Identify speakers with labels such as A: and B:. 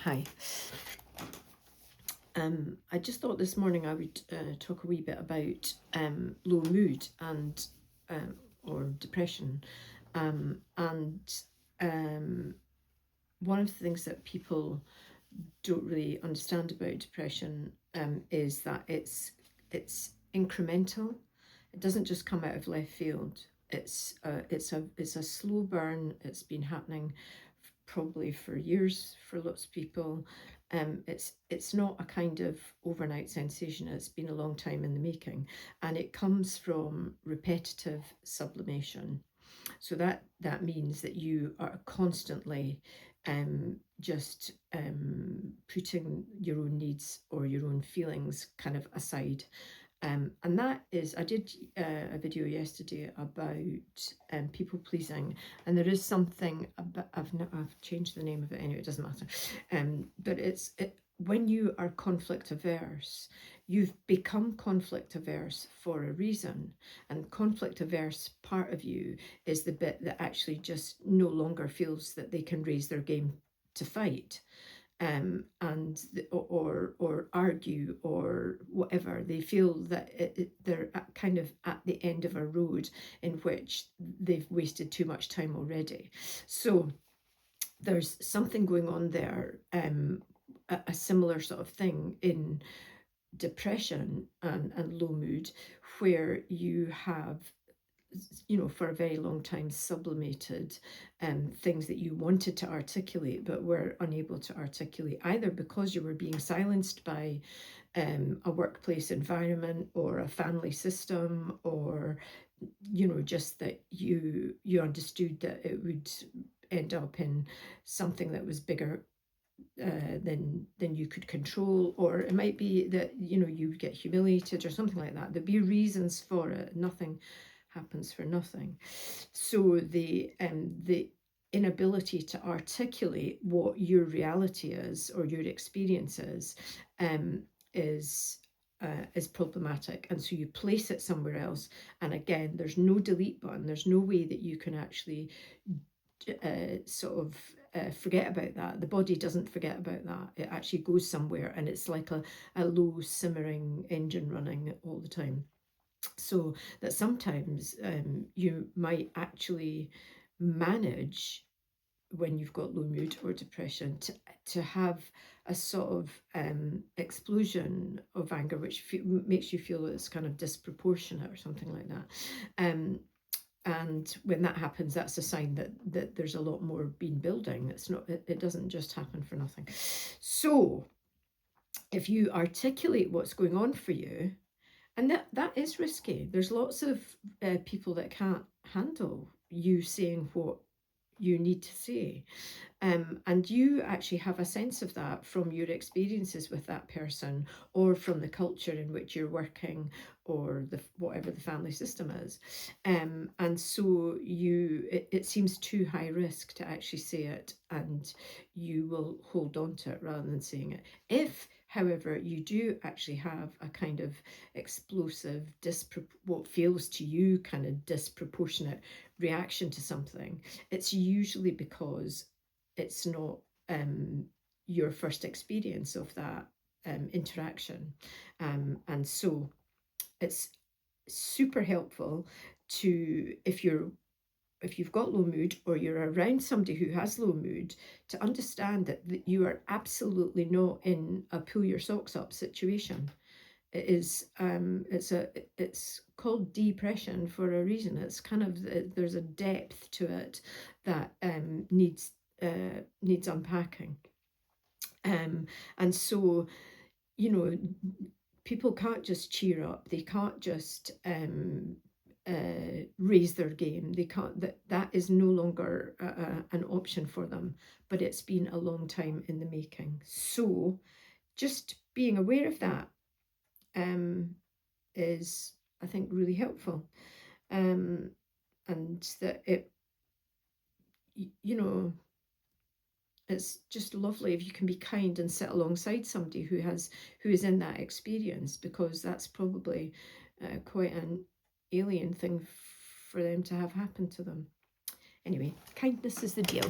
A: Hi. I just thought this morning I would talk a wee bit about low mood and or depression. And one of the things that people don't really understand about depression is that it's incremental. It doesn't just come out of left field. It's a slow burn. It's been happening probably for years for lots of people. It's not a kind of overnight sensation. It's been a long time in the making, and it comes from repetitive sublimation. So that means that you are constantly just putting your own needs or your own feelings kind of aside. And that is, I did a video yesterday about people pleasing, and there is something about, I've changed the name of it anyway, it doesn't matter. But when you are conflict averse, you've become conflict averse for a reason. And conflict averse part of you is the bit that actually just no longer feels that they can raise their game to fight. Or argue or whatever. They feel that they're kind of at the end of a road in which they've wasted too much time already. So there's something going on there, a similar sort of thing in depression and low mood, where you have, for a very long time sublimated things that you wanted to articulate but were unable to articulate, either because you were being silenced by a workplace environment or a family system, or just that you understood that it would end up in something that was bigger than you could control. Or it might be that you get humiliated or something like that. There'd be reasons for it. Nothing happens for nothing. So the inability to articulate what your reality is or your experience is problematic, and so you place it somewhere else. And again, there's no delete button. There's no way that you can actually forget about that. The body doesn't forget about that. It actually goes somewhere, and it's like a low simmering engine running all the time. So that sometimes you might actually manage, when you've got low mood or depression, to have a sort of explosion of anger, which makes you feel it's kind of disproportionate or something like that. And when that happens, that's a sign that there's a lot more been building. It doesn't just happen for nothing. So if you articulate what's going on for you, and that is risky. There's lots of people that can't handle you saying what you need to say. And you actually have a sense of that from your experiences with that person, or from the culture in which you're working, or whatever the family system is. And so it seems too high risk to actually say it, and you will hold on to it rather than saying it. If, however, you do actually have a kind of explosive, what feels to you kind of disproportionate reaction to something, it's usually because it's not your first experience of that interaction. And so it's super helpful to, if you've got low mood, or you're around somebody who has low mood, to understand that you are absolutely not in a pull your socks up situation. It is it's called depression for a reason. It's kind of, there's a depth to it that needs unpacking. And so, people can't just cheer up. They can't just raise their game. They can't. That is no longer an option for them. But it's been a long time in the making. So, just being aware of that is, I think, really helpful. And that it's just lovely if you can be kind and sit alongside somebody who is in that experience, because that's probably quite an alien thing for them to have happen to them. Anyway, kindness is the deal.